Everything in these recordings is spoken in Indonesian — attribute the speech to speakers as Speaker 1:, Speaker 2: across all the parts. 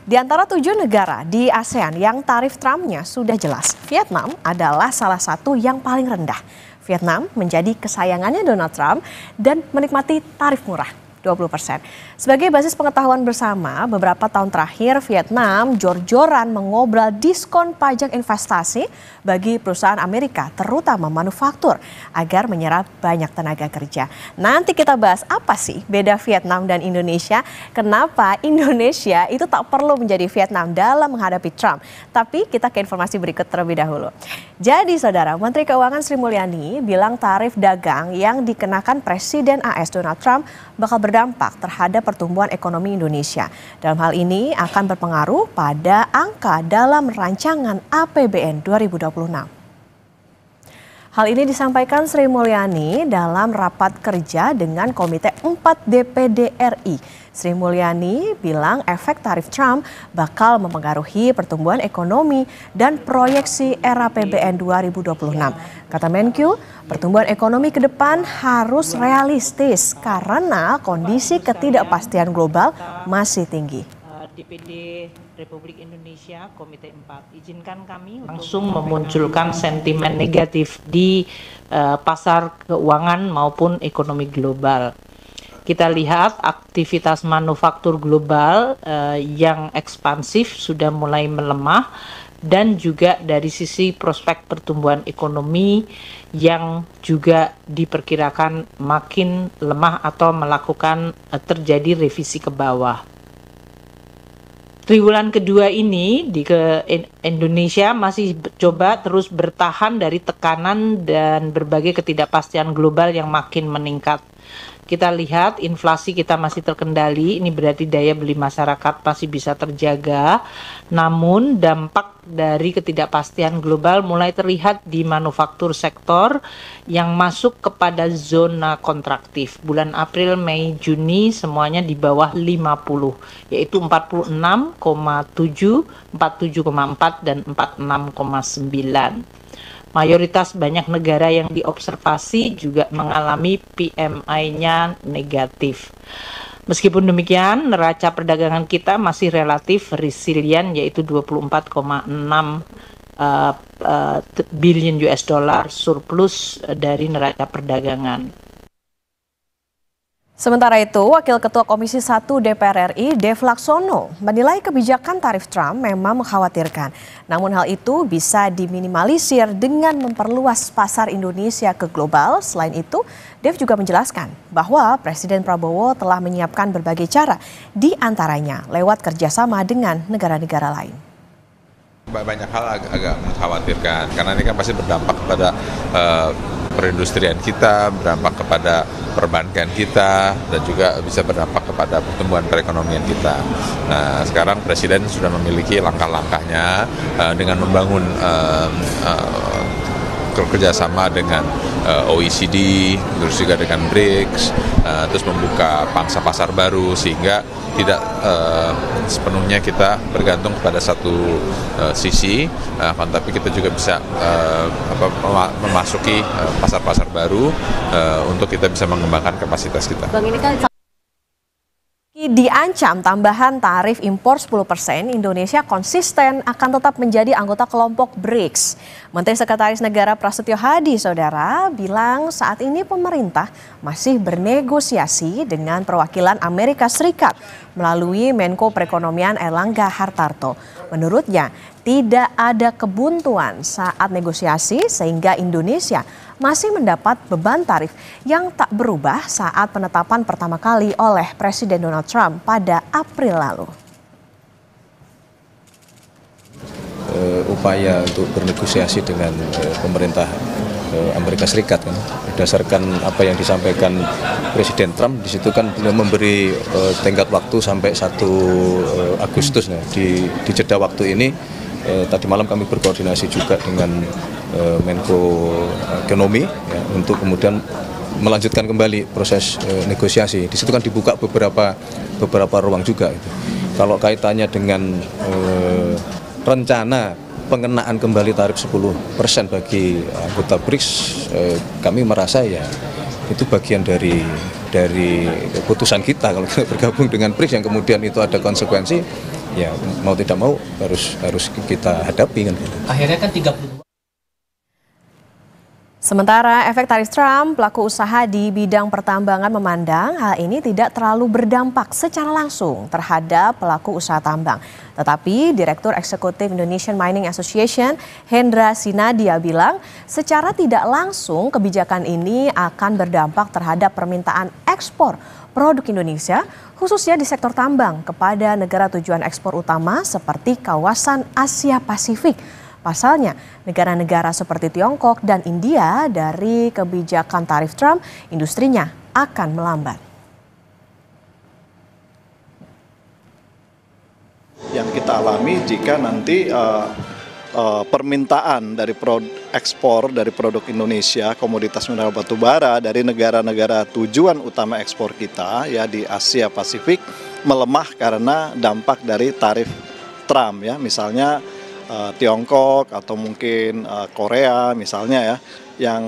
Speaker 1: Di antara 7 negara di ASEAN yang tarif Trump-nya sudah jelas, Vietnam adalah salah satu yang paling rendah. Vietnam menjadi kesayangannya Donald Trump dan menikmati tarif murah 20%. Sebagai basis pengetahuan bersama, beberapa tahun terakhir Vietnam jor-joran mengobrol diskon pajak investasi bagi perusahaan Amerika, terutama manufaktur, agar menyerap banyak tenaga kerja. Nanti kita bahas apa sih beda Vietnam dan Indonesia, kenapa Indonesia itu tak perlu menjadi Vietnam dalam menghadapi Trump. Tapi kita ke informasi berikut terlebih dahulu. Jadi saudara, Menteri Keuangan Sri Mulyani bilang tarif dagang yang dikenakan Presiden AS Donald Trump bakal berdampak terhadap pertumbuhan ekonomi Indonesia. Dalam hal ini akan berpengaruh pada angka dalam rancangan APBN 2026. Hal ini disampaikan Sri Mulyani dalam rapat kerja dengan Komite 4 DPD RI. Sri Mulyani bilang efek tarif Trump bakal mempengaruhi pertumbuhan ekonomi dan proyeksi era APBN 2026. Kata Menkyu, pertumbuhan ekonomi ke depan harus realistis karena kondisi ketidakpastian global masih tinggi.
Speaker 2: DPD Republik Indonesia Komite 4, izinkan kami langsung memunculkan sentimen negatif di pasar keuangan maupun ekonomi global. Kita lihat aktivitas manufaktur global yang ekspansif sudah mulai melemah, dan juga dari sisi prospek pertumbuhan ekonomi yang juga diperkirakan makin lemah atau melakukan terjadi revisi ke bawah. Triwulan kedua ini di Indonesia masih coba terus bertahan dari tekanan dan berbagai ketidakpastian global yang makin meningkat. Kita lihat inflasi kita masih terkendali, ini berarti daya beli masyarakat masih bisa terjaga. Namun dampak dari ketidakpastian global mulai terlihat di manufaktur sektor yang masuk kepada zona kontraktif. Bulan April, Mei, Juni semuanya di bawah 50, yaitu 46,7, 47,4, dan 46,9. Mayoritas banyak negara yang diobservasi juga mengalami PMI-nya negatif. Meskipun demikian, neraca perdagangan kita masih relatif resilient, yaitu 24,6 billion US dollar surplus dari neraca perdagangan.
Speaker 1: Sementara itu, Wakil Ketua Komisi 1 DPR RI, Dev Laksono, menilai kebijakan tarif Trump memang mengkhawatirkan. Namun hal itu bisa diminimalisir dengan memperluas pasar Indonesia ke global. Selain itu, Dev juga menjelaskan bahwa Presiden Prabowo telah menyiapkan berbagai cara, di antaranya lewat kerjasama dengan negara-negara lain.
Speaker 3: Banyak hal agak mengkhawatirkan, karena ini kan pasti berdampak kepada perindustrian kita, berdampak kepada perbankan kita, dan juga bisa berdampak kepada pertumbuhan perekonomian kita. Nah, sekarang Presiden sudah memiliki langkah-langkahnya dengan membangun kerjasama dengan OECD, terus juga dengan BRICS, terus membuka pangsa pasar baru sehingga tidak sepenuhnya kita bergantung kepada satu sisi, tapi kita juga bisa memasuki pasar-pasar baru untuk kita bisa mengembangkan kapasitas kita.
Speaker 1: Bang, ini kan diancam tambahan tarif impor 10%, Indonesia konsisten akan tetap menjadi anggota kelompok BRICS. Menteri Sekretaris Negara Prasetyo Hadi, saudara, bilang saat ini pemerintah masih bernegosiasi dengan perwakilan Amerika Serikat melalui Menko Perekonomian Airlangga Hartarto. Menurutnya, tidak ada kebuntuan saat negosiasi sehingga Indonesia masih mendapat beban tarif yang tak berubah saat penetapan pertama kali oleh Presiden Donald Trump pada April lalu.
Speaker 4: Upaya untuk bernegosiasi dengan pemerintah Amerika Serikat kan, berdasarkan apa yang disampaikan Presiden Trump, di situ kan beliau memberi tenggat waktu sampai 1 Agustus. Nah, di jeda waktu ini tadi malam kami berkoordinasi juga dengan Menko Ekonomi ya, untuk kemudian melanjutkan kembali proses negosiasi. Di situ kan dibuka beberapa ruang juga. Gitu. Kalau kaitannya dengan rencana pengenaan kembali tarif 10% bagi anggota BRICS, kami merasa ya itu bagian dari keputusan kita kalau kita bergabung dengan BRICS yang kemudian itu ada konsekuensi. ya mau tidak mau harus kita hadapi kan.
Speaker 5: Akhirnya kan 32.
Speaker 1: Sementara efek tarif Trump, pelaku usaha di bidang pertambangan memandang hal ini tidak terlalu berdampak secara langsung terhadap pelaku usaha tambang. Tetapi Direktur Eksekutif Indonesian Mining Association, Hendra Sinadia bilang secara tidak langsung kebijakan ini akan berdampak terhadap permintaan ekspor produk Indonesia, khususnya di sektor tambang kepada negara tujuan ekspor utama seperti kawasan Asia Pasifik. Pasalnya, negara-negara seperti Tiongkok dan India dari kebijakan tarif Trump, industrinya akan melambat.
Speaker 6: Yang kita alami jika nanti permintaan dari ekspor dari produk Indonesia, komoditas mineral batu bara dari negara-negara tujuan utama ekspor kita ya di Asia Pasifik melemah karena dampak dari tarif Trump ya, misalnya Tiongkok atau mungkin Korea misalnya ya, yang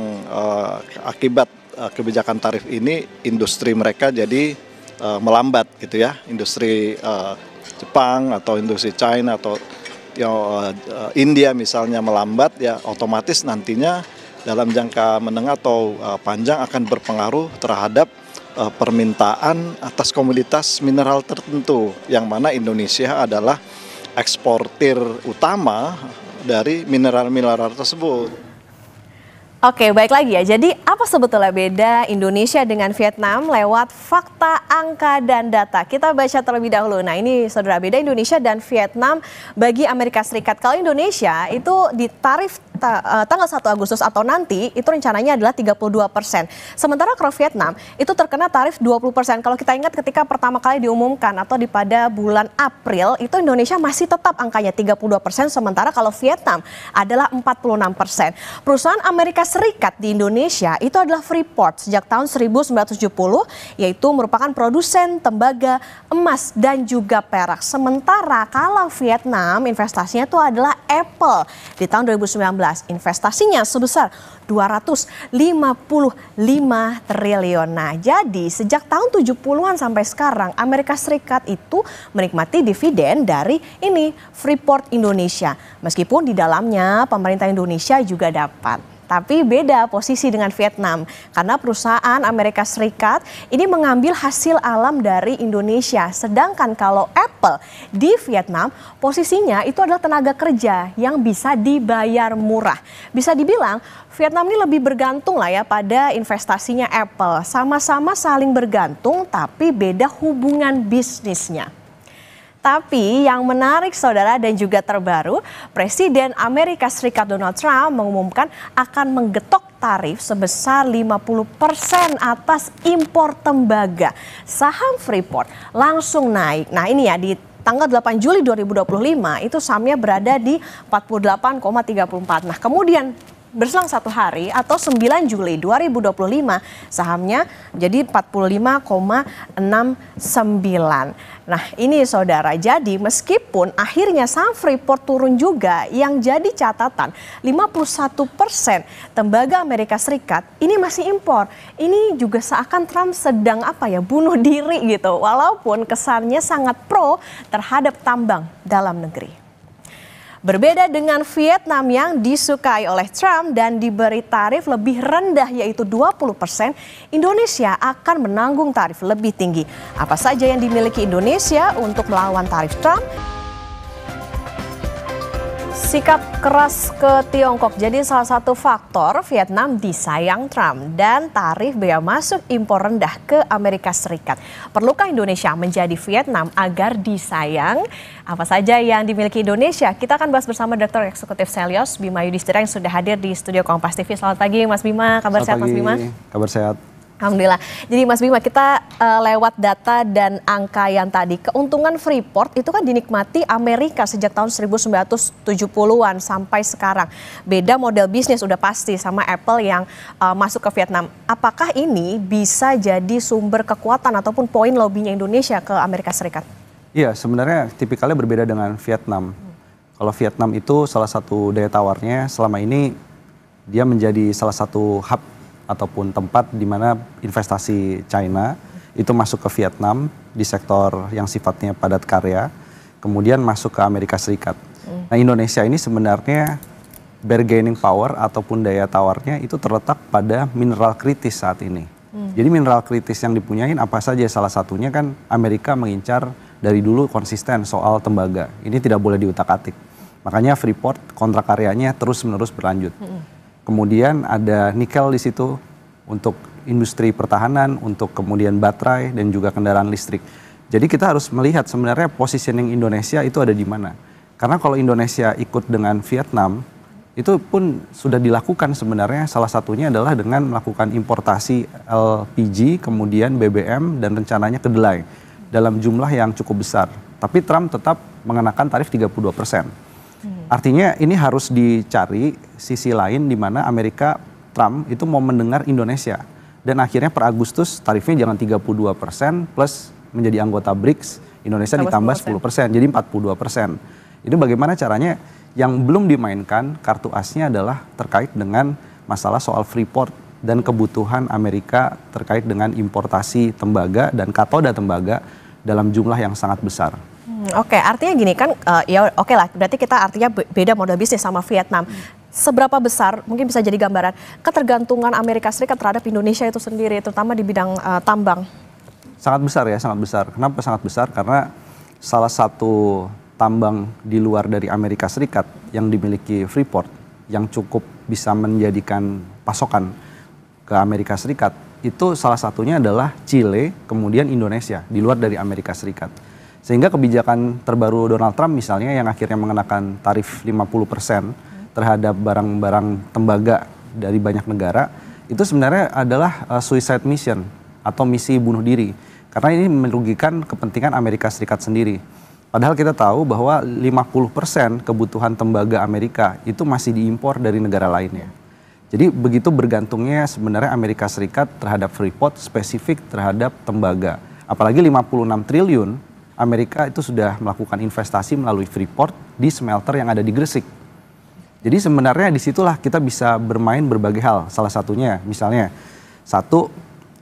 Speaker 6: akibat kebijakan tarif ini industri mereka jadi melambat gitu ya, industri Jepang atau industri China atau India misalnya melambat ya, otomatis nantinya dalam jangka menengah atau panjang akan berpengaruh terhadap permintaan atas komoditas mineral tertentu, yang mana Indonesia adalah eksportir utama dari mineral-mineral tersebut.
Speaker 1: Oke, baik lagi ya. Jadi apa sebetulnya beda Indonesia dengan Vietnam lewat fakta, angka, dan data? Kita baca terlebih dahulu. Nah ini saudara, beda Indonesia dan Vietnam bagi Amerika Serikat. Kalau Indonesia itu di tarif tanggal 1 Agustus atau nanti itu rencananya adalah 32%. Sementara kalau Vietnam itu terkena tarif 20%. Kalau kita ingat ketika pertama kali diumumkan atau pada bulan April itu Indonesia masih tetap angkanya 32%. Sementara kalau Vietnam adalah 46%. Perusahaan Amerika Serikat di Indonesia itu adalah Freeport sejak tahun 1970, yaitu merupakan produsen tembaga, emas, dan juga perak. Sementara kalau Vietnam investasinya itu adalah Apple di tahun 2019. Investasinya sebesar 255 triliun. Nah, jadi sejak tahun 70-an sampai sekarang Amerika Serikat itu menikmati dividen dari ini Freeport Indonesia. Meskipun di dalamnya pemerintah Indonesia juga dapat. Tapi beda posisi dengan Vietnam karena perusahaan Amerika Serikat ini mengambil hasil alam dari Indonesia. Sedangkan kalau Apple di Vietnam posisinya itu adalah tenaga kerja yang bisa dibayar murah. Bisa dibilang Vietnam ini lebih bergantung lah ya pada investasinya Apple. Sama-sama saling bergantung tapi beda hubungan bisnisnya. Tapi yang menarik saudara dan juga terbaru, Presiden Amerika Serikat Donald Trump mengumumkan akan menggetok tarif sebesar 50% atas impor tembaga. Saham Freeport langsung naik. Nah ini ya, di tanggal 8 Juli 2025 itu sahamnya berada di 48,34. Nah kemudian berselang satu hari atau 9 Juli 2025 sahamnya jadi 45,69. Nah ini saudara, jadi meskipun akhirnya saham Freeport turun juga, yang jadi catatan 51% tembaga Amerika Serikat ini masih impor. Ini juga seakan Trump sedang bunuh diri gitu, walaupun kesannya sangat pro terhadap tambang dalam negeri. Berbeda dengan Vietnam yang disukai oleh Trump dan diberi tarif lebih rendah yaitu 20%, Indonesia akan menanggung tarif lebih tinggi. Apa saja yang dimiliki Indonesia untuk melawan tarif Trump? Sikap keras ke Tiongkok jadi salah satu faktor Vietnam disayang Trump dan tarif bea masuk impor rendah ke Amerika Serikat. Perlukah Indonesia menjadi Vietnam agar disayang? Apa saja yang dimiliki Indonesia? Kita akan bahas bersama Direktur Eksekutif Selyos, Bima Yudhistira, yang sudah hadir di studio Kompas TV. Selamat pagi Mas Bima, kabar sehat Mas Bima?
Speaker 7: Kabar sehat.
Speaker 1: Alhamdulillah. Jadi Mas Bima, kita lewat data dan angka yang tadi, keuntungan Freeport itu kan dinikmati Amerika sejak tahun 1970-an sampai sekarang. Beda model bisnis udah pasti sama Apple yang masuk ke Vietnam. Apakah ini bisa jadi sumber kekuatan ataupun poin lobbynya Indonesia ke Amerika Serikat?
Speaker 7: Iya, sebenarnya tipikalnya berbeda dengan Vietnam. Kalau Vietnam itu salah satu daya tawarnya selama ini dia menjadi salah satu hub ataupun tempat di mana investasi China itu masuk ke Vietnam di sektor yang sifatnya padat karya. kemudian masuk ke Amerika Serikat. Nah, Indonesia ini sebenarnya bargaining power ataupun daya tawarnya itu terletak pada mineral kritis saat ini. Jadi mineral kritis yang dipunyain apa saja, salah satunya kan Amerika mengincar dari dulu konsisten soal tembaga. Ini tidak boleh diutak-atik. Makanya Freeport kontrak karyanya terus-menerus berlanjut. Kemudian ada nikel di situ untuk industri pertahanan, untuk kemudian baterai dan juga kendaraan listrik. Jadi kita harus melihat sebenarnya positioning Indonesia itu ada di mana. Karena kalau Indonesia ikut dengan Vietnam, itu pun sudah dilakukan sebenarnya, salah satunya adalah dengan melakukan importasi LPG, kemudian BBM, dan rencananya kedelai dalam jumlah yang cukup besar. Tapi Trump tetap mengenakan tarif 32%. Artinya ini harus dicari sisi lain di mana Trump itu mau mendengar Indonesia. Dan akhirnya per Agustus tarifnya jangan 32% plus menjadi anggota BRICS, Indonesia ditambah 10%, jadi 42%. Ini bagaimana caranya? Yang belum dimainkan kartu asnya adalah terkait dengan masalah soal Freeport dan kebutuhan Amerika terkait dengan importasi tembaga dan katoda tembaga dalam jumlah yang sangat besar.
Speaker 1: Oke, artinya gini kan, ya oke lah, berarti kita artinya beda model bisnis sama Vietnam. Seberapa besar, mungkin bisa jadi gambaran, ketergantungan Amerika Serikat terhadap Indonesia itu sendiri, terutama di bidang tambang?
Speaker 7: Sangat besar ya, sangat besar. Kenapa sangat besar? Karena salah satu tambang di luar dari Amerika Serikat yang dimiliki Freeport, yang cukup bisa menjadikan pasokan ke Amerika Serikat, itu salah satunya adalah Chile, kemudian Indonesia, di luar dari Amerika Serikat. Sehingga kebijakan terbaru Donald Trump misalnya yang akhirnya mengenakan tarif 50% terhadap barang-barang tembaga dari banyak negara, itu sebenarnya adalah suicide mission atau misi bunuh diri. Karena ini merugikan kepentingan Amerika Serikat sendiri. Padahal kita tahu bahwa 50% kebutuhan tembaga Amerika itu masih diimpor dari negara lainnya. Jadi begitu bergantungnya sebenarnya Amerika Serikat terhadap Freeport, spesifik terhadap tembaga. Apalagi 56 triliun Amerika itu sudah melakukan investasi melalui Freeport di smelter yang ada di Gresik. Jadi sebenarnya disitulah kita bisa bermain berbagai hal. Salah satunya misalnya, satu,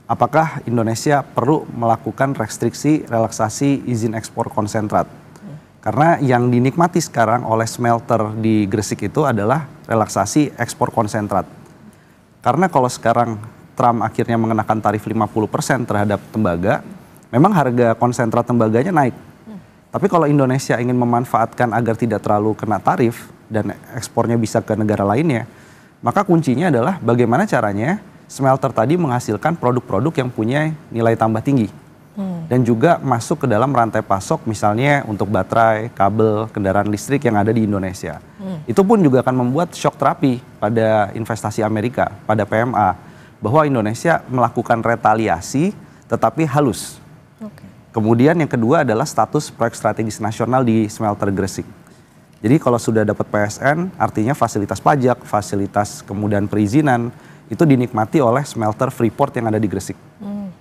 Speaker 7: apakah Indonesia perlu melakukan restriksi relaksasi izin ekspor konsentrat? Karena yang dinikmati sekarang oleh smelter di Gresik itu adalah relaksasi ekspor konsentrat. Karena kalau sekarang Trump akhirnya mengenakan tarif 50% terhadap tembaga, memang harga konsentrat tembaganya naik. Tapi kalau Indonesia ingin memanfaatkan agar tidak terlalu kena tarif dan ekspornya bisa ke negara lainnya, maka kuncinya adalah bagaimana caranya smelter tadi menghasilkan produk-produk yang punya nilai tambah tinggi. Dan juga masuk ke dalam rantai pasok misalnya untuk baterai, kabel, kendaraan listrik yang ada di Indonesia. Itu pun juga akan membuat shock terapi pada investasi Amerika, pada PMA. Bahwa Indonesia melakukan retaliasi tetapi halus. Kemudian yang kedua adalah status proyek strategis nasional di smelter Gresik. Jadi kalau sudah dapat PSN artinya fasilitas pajak, fasilitas kemudian perizinan itu dinikmati oleh smelter Freeport yang ada di Gresik.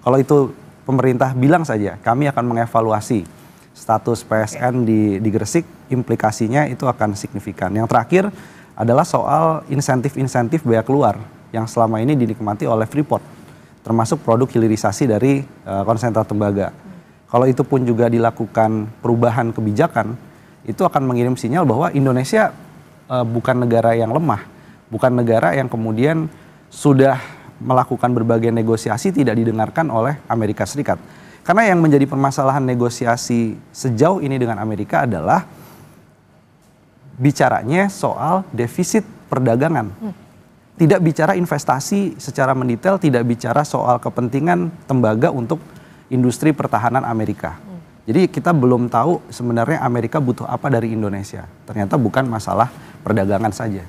Speaker 7: Kalau itu pemerintah bilang saja, kami akan mengevaluasi status PSN di Gresik, implikasinya itu akan signifikan. Yang terakhir adalah soal insentif-insentif biaya keluar yang selama ini dinikmati oleh Freeport, termasuk produk hilirisasi dari konsentrat tembaga. Kalau itu pun juga dilakukan perubahan kebijakan, itu akan mengirim sinyal bahwa Indonesia bukan negara yang lemah, bukan negara yang kemudian sudah melakukan berbagai negosiasi tidak didengarkan oleh Amerika Serikat. Karena yang menjadi permasalahan negosiasi sejauh ini dengan Amerika adalah bicaranya soal defisit perdagangan. Tidak bicara investasi secara mendetail, tidak bicara soal kepentingan tembaga untuk industri pertahanan Amerika. Jadi kita belum tahu sebenarnya Amerika butuh apa dari Indonesia. Ternyata bukan masalah perdagangan saja.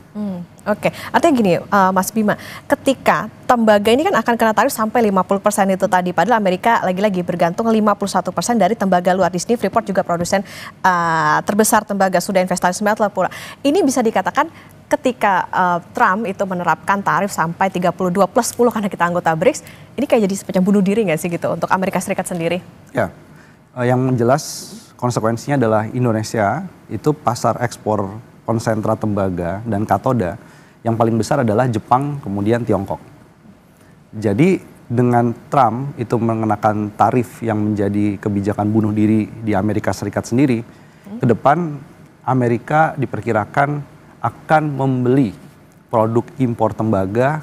Speaker 1: Oke, artinya gini Mas Bima, ketika tembaga ini kan akan kena tarif sampai 50% itu tadi, padahal Amerika lagi-lagi bergantung 51% dari tembaga luar. Di sini Freeport juga produsen terbesar tembaga, sudah investasi smelter pula. Ini bisa dikatakan ketika Trump itu menerapkan tarif sampai 32 plus 10 karena kita anggota BRICS, ini kayak jadi semacam bunuh diri nggak sih gitu untuk Amerika Serikat sendiri?
Speaker 7: Ya, yang jelas konsekuensinya adalah Indonesia itu pasar ekspor konsentrat tembaga dan katoda yang paling besar adalah Jepang, kemudian Tiongkok. Jadi dengan Trump itu mengenakan tarif yang menjadi kebijakan bunuh diri di Amerika Serikat sendiri, ke depan Amerika diperkirakan akan membeli produk impor tembaga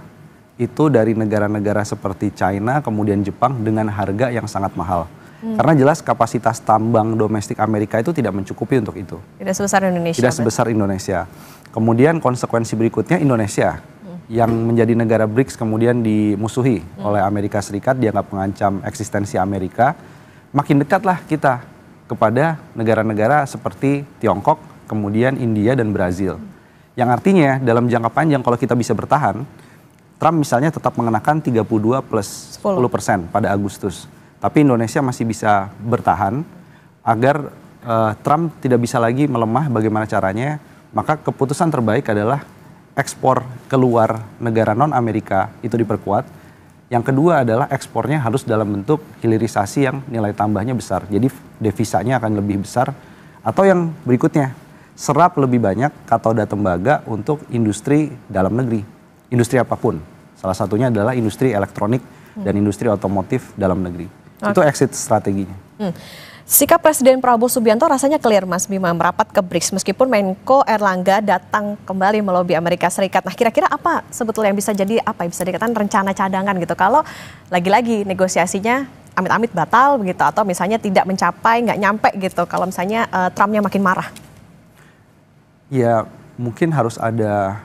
Speaker 7: itu dari negara-negara seperti China, kemudian Jepang dengan harga yang sangat mahal. Karena jelas kapasitas tambang domestik Amerika itu tidak mencukupi untuk itu.
Speaker 1: Tidak sebesar Indonesia.
Speaker 7: Tidak sebesar Indonesia. Kemudian konsekuensi berikutnya Indonesia yang menjadi negara BRICS kemudian dimusuhi oleh Amerika Serikat, dianggap mengancam eksistensi Amerika. Makin dekatlah kita kepada negara-negara seperti Tiongkok, kemudian India dan Brazil. Yang artinya dalam jangka panjang kalau kita bisa bertahan, Trump misalnya tetap mengenakan 32 plus 10% pada Agustus. Tapi Indonesia masih bisa bertahan agar Trump tidak bisa lagi melemah. Bagaimana caranya? Maka keputusan terbaik adalah ekspor keluar negara non-Amerika itu diperkuat. Yang kedua adalah ekspornya harus dalam bentuk hilirisasi yang nilai tambahnya besar. Jadi devisanya akan lebih besar. Atau yang berikutnya, serap lebih banyak katoda tembaga untuk industri dalam negeri. Industri apapun. Salah satunya adalah industri elektronik dan industri otomotif dalam negeri. Itu exit strateginya.
Speaker 1: Sikap Presiden Prabowo Subianto rasanya clear, Mas Bima, merapat ke BRICS meskipun Menko Erlangga datang kembali melobi Amerika Serikat. Nah, kira-kira apa sebetulnya yang bisa jadi bisa dikatakan rencana cadangan gitu kalau lagi-lagi negosiasinya amit-amit batal begitu atau misalnya tidak mencapai, nggak nyampe gitu kalau misalnya Trumpnya makin marah?
Speaker 7: Ya, mungkin harus ada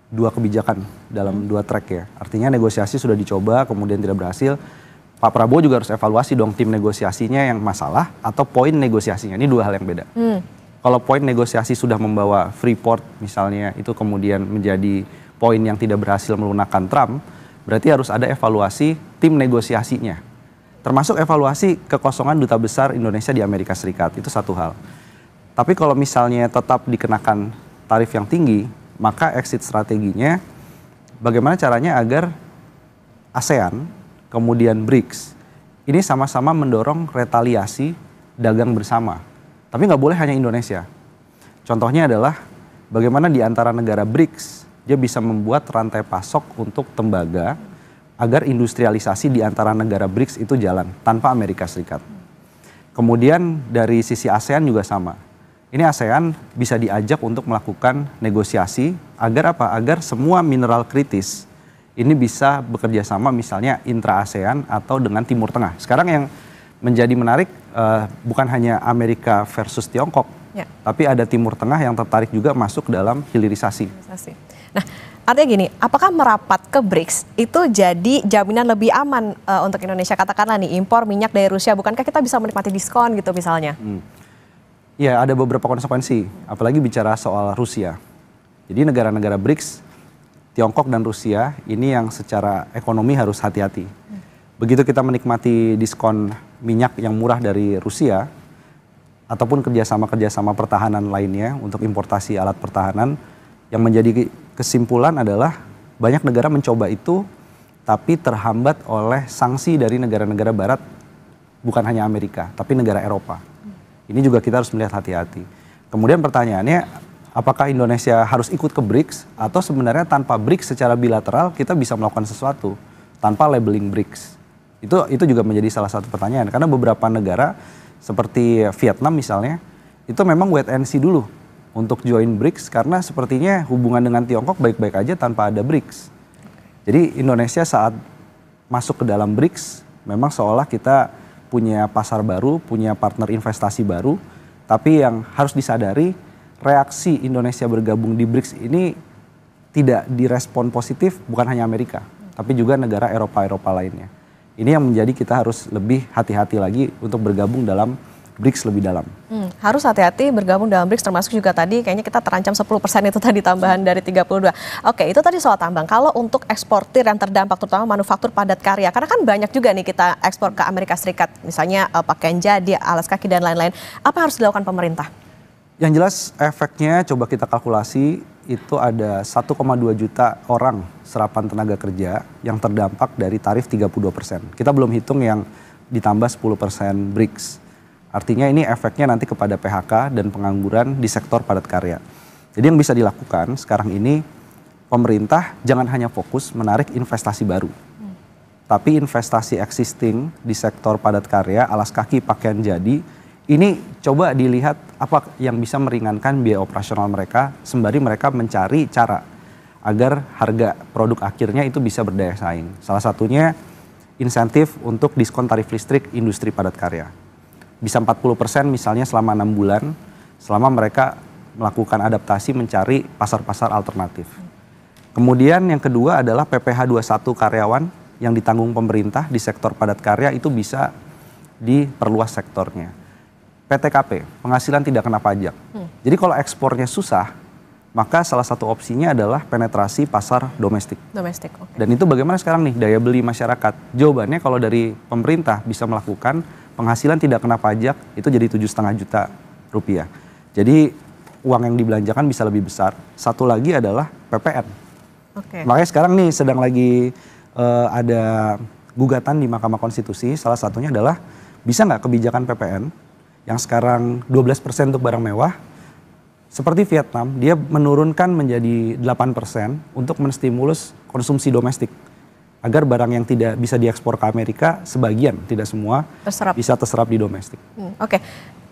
Speaker 7: dua kebijakan dalam dua track ya. Artinya negosiasi sudah dicoba kemudian tidak berhasil. Pak Prabowo juga harus evaluasi dong tim negosiasinya yang masalah atau poin negosiasinya. Ini dua hal yang beda. Kalau poin negosiasi sudah membawa Freeport misalnya itu kemudian menjadi poin yang tidak berhasil melunakkan Trump, berarti harus ada evaluasi tim negosiasinya. Termasuk evaluasi kekosongan duta besar Indonesia di Amerika Serikat. Itu satu hal. Tapi kalau misalnya tetap dikenakan tarif yang tinggi, maka exit strateginya bagaimana caranya agar ASEAN kemudian BRICS, ini sama-sama mendorong retaliasi dagang bersama. Tapi nggak boleh hanya Indonesia. Contohnya adalah bagaimana di antara negara BRICS, dia bisa membuat rantai pasok untuk tembaga agar industrialisasi di antara negara BRICS itu jalan tanpa Amerika Serikat. Kemudian dari sisi ASEAN juga sama. Ini ASEAN bisa diajak untuk melakukan negosiasi agar apa? Agar semua mineral kritis ini bisa bekerja sama misalnya intra-ASEAN atau dengan Timur Tengah. Sekarang yang menjadi menarik bukan hanya Amerika versus Tiongkok, tapi ada Timur Tengah yang tertarik juga masuk dalam hilirisasi.
Speaker 1: Nah, artinya gini, apakah merapat ke BRICS itu jadi jaminan lebih aman untuk Indonesia? Katakanlah nih, impor minyak dari Rusia, bukankah kita bisa menikmati diskon gitu misalnya?
Speaker 7: Ya, ada beberapa konsekuensi, apalagi bicara soal Rusia. Jadi negara-negara BRICS, Tiongkok dan Rusia ini yang secara ekonomi harus hati-hati. Begitu kita menikmati diskon minyak yang murah dari Rusia, ataupun kerjasama pertahanan lainnya untuk importasi alat pertahanan, yang menjadi kesimpulan adalah banyak negara mencoba itu, tapi terhambat oleh sanksi dari negara-negara barat, bukan hanya Amerika, tapi negara Eropa. Ini juga kita harus melihat hati-hati. Kemudian pertanyaannya, apakah Indonesia harus ikut ke BRICS atau sebenarnya tanpa BRICS secara bilateral kita bisa melakukan sesuatu tanpa labeling BRICS? Itu juga menjadi salah satu pertanyaan karena beberapa negara seperti Vietnam misalnya itu memang wait and see dulu untuk join BRICS karena sepertinya hubungan dengan Tiongkok baik-baik aja tanpa ada BRICS. Jadi Indonesia saat masuk ke dalam BRICS memang seolah kita punya pasar baru, punya partner investasi baru, tapi yang harus disadari reaksi Indonesia bergabung di BRICS ini tidak direspon positif bukan hanya Amerika, tapi juga negara Eropa lainnya. Ini yang menjadi kita harus lebih hati-hati lagi untuk bergabung dalam BRICS lebih dalam.
Speaker 1: Harus hati-hati bergabung dalam BRICS termasuk juga tadi kayaknya kita terancam 10% itu tadi tambahan dari 32. Oke, itu tadi soal tambang. Kalau untuk eksportir yang terdampak terutama manufaktur padat karya, karena kan banyak juga nih kita ekspor ke Amerika Serikat, misalnya pakaian jadi, alas kaki dan lain-lain. Apa yang harus dilakukan pemerintah?
Speaker 7: Yang jelas efeknya coba kita kalkulasi itu ada 1,2 juta orang serapan tenaga kerja yang terdampak dari tarif 32%. Kita belum hitung yang ditambah 10% BRICS. Artinya ini efeknya nanti kepada PHK dan pengangguran di sektor padat karya. Jadi yang bisa dilakukan sekarang ini pemerintah jangan hanya fokus menarik investasi baru. Tapi investasi existing di sektor padat karya, alas kaki, pakaian jadi Ini coba dilihat apa yang bisa meringankan biaya operasional mereka sembari mereka mencari cara agar harga produk akhirnya itu bisa berdaya saing. Salah satunya insentif untuk diskon tarif listrik industri padat karya. Bisa 40% misalnya selama 6 bulan, selama mereka melakukan adaptasi mencari pasar-pasar alternatif. Kemudian yang kedua adalah PPh 21 karyawan yang ditanggung pemerintah di sektor padat karya itu bisa diperluas sektornya. PTKP, penghasilan tidak kena pajak. Jadi kalau ekspornya susah, maka salah satu opsinya adalah penetrasi pasar domestik.
Speaker 1: Domestik, oke.
Speaker 7: Dan itu bagaimana sekarang nih daya beli masyarakat? Jawabannya kalau dari pemerintah bisa melakukan penghasilan tidak kena pajak itu jadi 7,5 juta rupiah. Jadi uang yang dibelanjakan bisa lebih besar. Satu lagi adalah PPN.
Speaker 1: Oke.
Speaker 7: Makanya sekarang nih sedang lagi ada gugatan di Mahkamah Konstitusi. Salah satunya adalah bisa nggak kebijakan PPN yang sekarang 12% untuk barang mewah, seperti Vietnam, dia menurunkan menjadi 8% untuk menstimulus konsumsi domestik. Agar barang yang tidak bisa diekspor ke Amerika, sebagian, tidak semua, bisa terserap di domestik.
Speaker 1: Oke.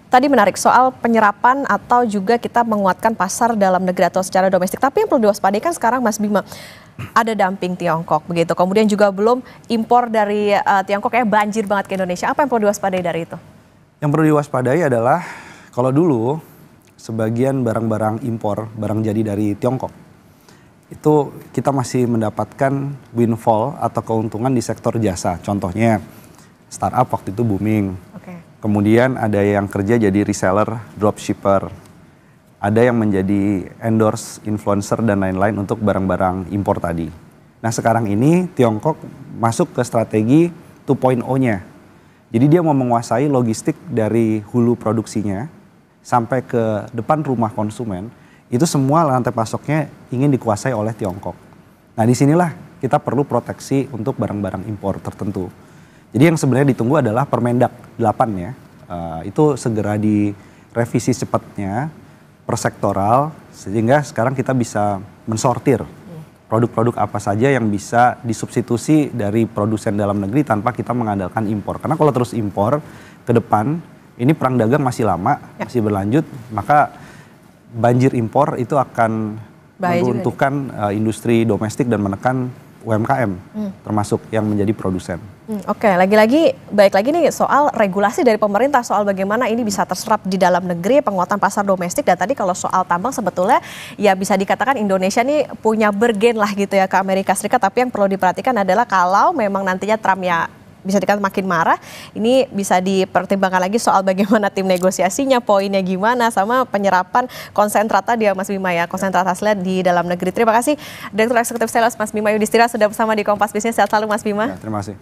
Speaker 1: Tadi menarik soal penyerapan atau juga kita menguatkan pasar dalam negeri atau secara domestik. Tapi yang perlu diwaspadai kan sekarang Mas Bima, ada dumping Tiongkok begitu. Kemudian juga belum impor dari Tiongkok kayak banjir banget ke Indonesia. Apa yang perlu diwaspadai dari itu?
Speaker 7: Yang perlu diwaspadai adalah kalau dulu sebagian barang-barang impor, barang jadi dari Tiongkok, itu kita masih mendapatkan windfall atau keuntungan di sektor jasa. Contohnya startup waktu itu booming. Kemudian ada yang kerja jadi reseller, dropshipper. Ada yang menjadi endorse, influencer dan lain-lain untuk barang-barang impor tadi. Nah sekarang ini Tiongkok masuk ke strategi 2.0-nya. Jadi dia mau menguasai logistik dari hulu produksinya sampai ke depan rumah konsumen. Itu semua rantai pasoknya ingin dikuasai oleh Tiongkok. Nah disinilah kita perlu proteksi untuk barang-barang impor tertentu. Jadi yang sebenarnya ditunggu adalah Permendak 8 ya. Itu segera direvisi cepatnya per sektoral sehingga sekarang kita bisa mensortir produk-produk apa saja yang bisa disubstitusi dari produsen dalam negeri tanpa kita mengandalkan impor. Karena kalau terus impor ke depan, ini perang dagang masih lama, masih berlanjut, maka banjir impor itu akan meruntuhkan industri domestik dan menekan UMKM, termasuk yang menjadi produsen.
Speaker 1: Oke, lagi-lagi baik lagi nih soal regulasi dari pemerintah soal bagaimana ini bisa terserap di dalam negeri, penguatan pasar domestik. Dan tadi kalau soal tambang sebetulnya ya bisa dikatakan Indonesia nih punya bergen lah gitu ya ke Amerika Serikat. Tapi yang perlu diperhatikan adalah kalau memang nantinya Trump ya bisa dikatakan makin marah, ini bisa dipertimbangkan lagi soal bagaimana tim negosiasinya, poinnya gimana, sama penyerapan konsentrat tadi ya Mas Bima ya, konsentrat hasilnya di dalam negeri. Terima kasih Direktur Eksekutif Sales Mas Bima Yudhistira sudah bersama di Kompas Bisnis. Sehat selalu Mas Bima.
Speaker 7: Ya, terima kasih.